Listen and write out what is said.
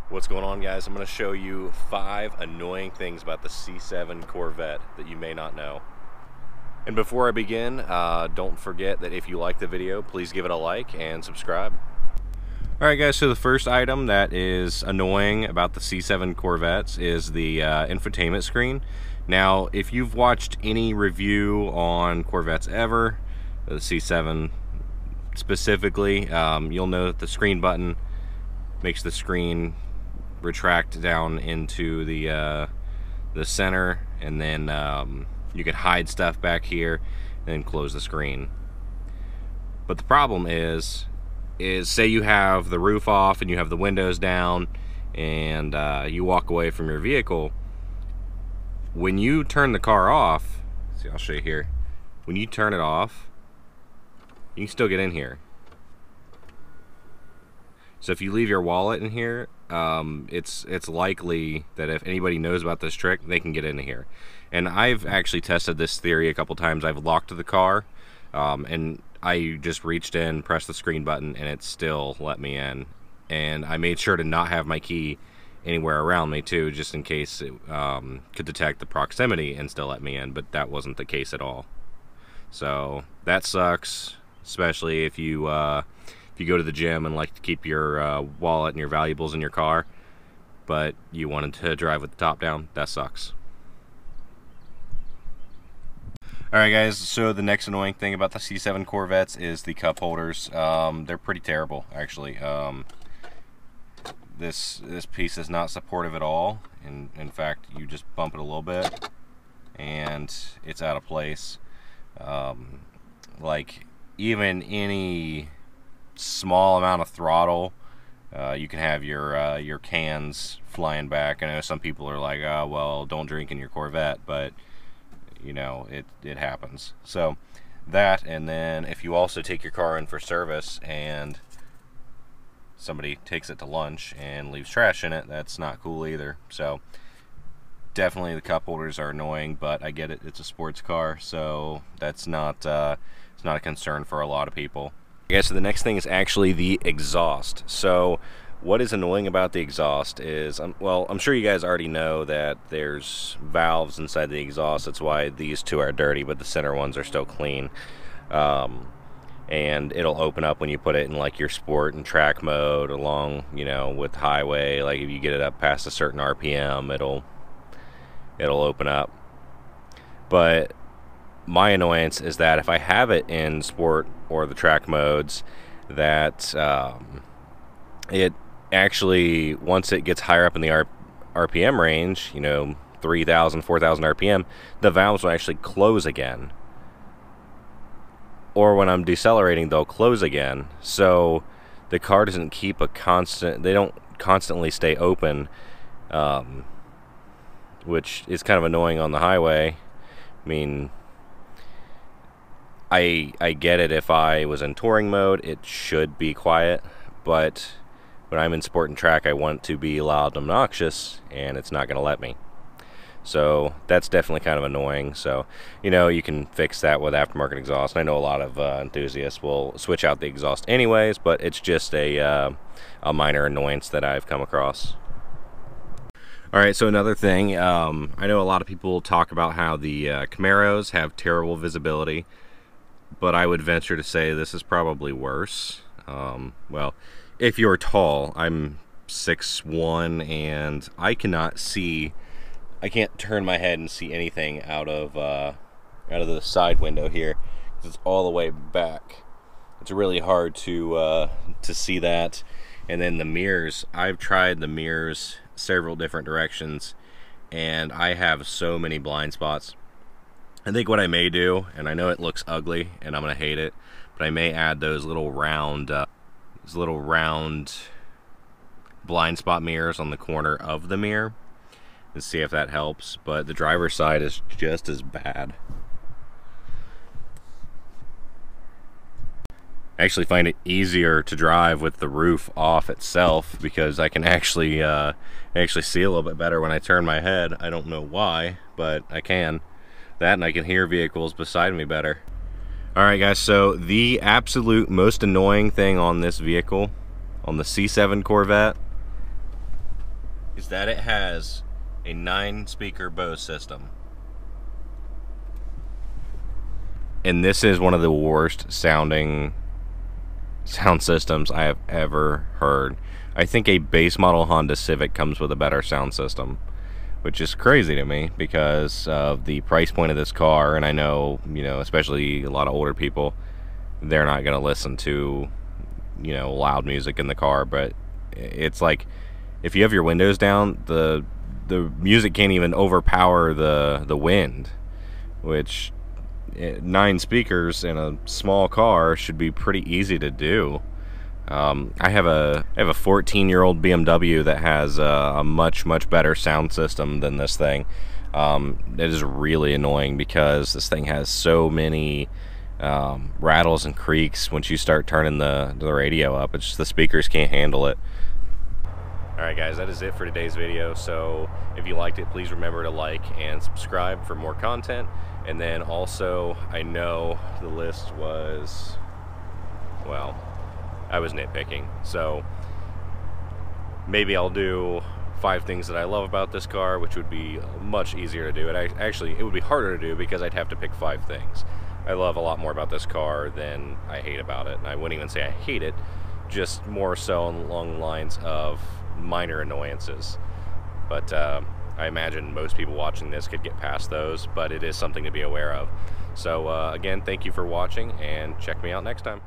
What's going on, guys? I'm going to show you 5 annoying things about the C7 Corvette that you may not know. And before I begin, don't forget that if you like the video, please give it a like and subscribe. Alright guys, so the first item that is annoying about the C7 Corvettes is the infotainment screen. Now, if you've watched any review on Corvettes ever, the C7 specifically, you'll know that the screen button makes the screen retract down into the center, and then you can hide stuff back here and then close the screen. But the problem is say you have the roof off and you have the windows down and you walk away from your vehicle. When you turn the car off, see, I'll show you here. When you turn it off, you can still get in here. So if you leave your wallet in here, it's likely that if anybody knows about this trick, they can get into here. And I've actually tested this theory a couple times. I've locked the car, and I just reached in, pressed the screen button, and it still let me in. And I made sure to not have my key anywhere around me too, just in case it could detect the proximity and still let me in, but that wasn't the case at all. So that sucks, especially if you go to the gym and like to keep your wallet and your valuables in your car, but you wanted to drive with the top down. That sucks. Alright guys, so the next annoying thing about the C7 Corvettes is the cup holders. They're pretty terrible, actually. This piece is not supportive at all. In fact, you just bump it a little bit and it's out of place. Like, even any small amount of throttle, you can have your cans flying back. I know some people are like, oh well, don't drink in your Corvette, but you know, it happens. So that, and then if you also take your car in for service and somebody takes it to lunch and leaves trash in it, that's not cool either. So definitely the cup holders are annoying, but I get it, it's a sports car, so that's not it's not a concern for a lot of people. Okay, so the next thing is actually the exhaust. So what is annoying about the exhaust is, well, I'm sure you guys already know that there's valves inside the exhaust. That's why these two are dirty, but the center ones are still clean. And it'll open up when you put it in like your sport and track mode along, you know, with highway. Like if you get it up past a certain RPM, it'll open up. But my annoyance is that if I have it in sport or the track modes, that it actually, once it gets higher up in the RPM range, you know, 3,000, 4,000 RPM, the valves will actually close again. Or when I'm decelerating, they'll close again. So the car doesn't keep a constant, they don't constantly stay open, which is kind of annoying on the highway. I mean, I get it, if I was in touring mode, it should be quiet, but when I'm in sport and track, I want it to be loud and obnoxious, and it's not going to let me. So that's definitely kind of annoying. So, you know, you can fix that with aftermarket exhaust. I know a lot of enthusiasts will switch out the exhaust anyways, but it's just a minor annoyance that I've come across. Alright, so another thing, I know a lot of people talk about how the Camaros have terrible visibility, but I would venture to say this is probably worse. Well, if you're tall, I'm 6'1", and I cannot see, I can't turn my head and see anything out of the side window here, because it's all the way back. It's really hard to see that. And then the mirrors, I've tried the mirrors several different directions, and I have so many blind spots. I think what I may do, and I know it looks ugly and I'm gonna hate it, but I may add those little round blind spot mirrors on the corner of the mirror and see if that helps. But the driver's side is just as bad. I actually find it easier to drive with the roof off itself, because I can actually see a little bit better when I turn my head. I don't know why, but I can. That, and I can hear vehicles beside me better. Alright guys, so the absolute most annoying thing on this vehicle, on the C7 Corvette, is that it has a 9-speaker Bose system. And this is one of the worst sounding sound systems I have ever heard. I think a base model Honda Civic comes with a better sound system, which is crazy to me because of the price point of this car. And I know, you know, especially a lot of older people, they're not going to listen to, you know, loud music in the car. But it's like, if you have your windows down, the music can't even overpower the wind, which 9 speakers in a small car should be pretty easy to do. I have a 14-year-old BMW that has a much better sound system than this thing. It is really annoying because this thing has so many rattles and creaks once you start turning the radio up. It's just the speakers can't handle it. Alright guys, that is it for today's video. So if you liked it, please remember to like and subscribe for more content. And then also, I know the list was, well, I was nitpicking. So maybe I'll do 5 things that I love about this car, which would be much easier to do. It would be harder to do because I'd have to pick 5 things. I love a lot more about this car than I hate about it. And I wouldn't even say I hate it, just more so along the lines of minor annoyances. But I imagine most people watching this could get past those, but it is something to be aware of. So again, thank you for watching, and check me out next time.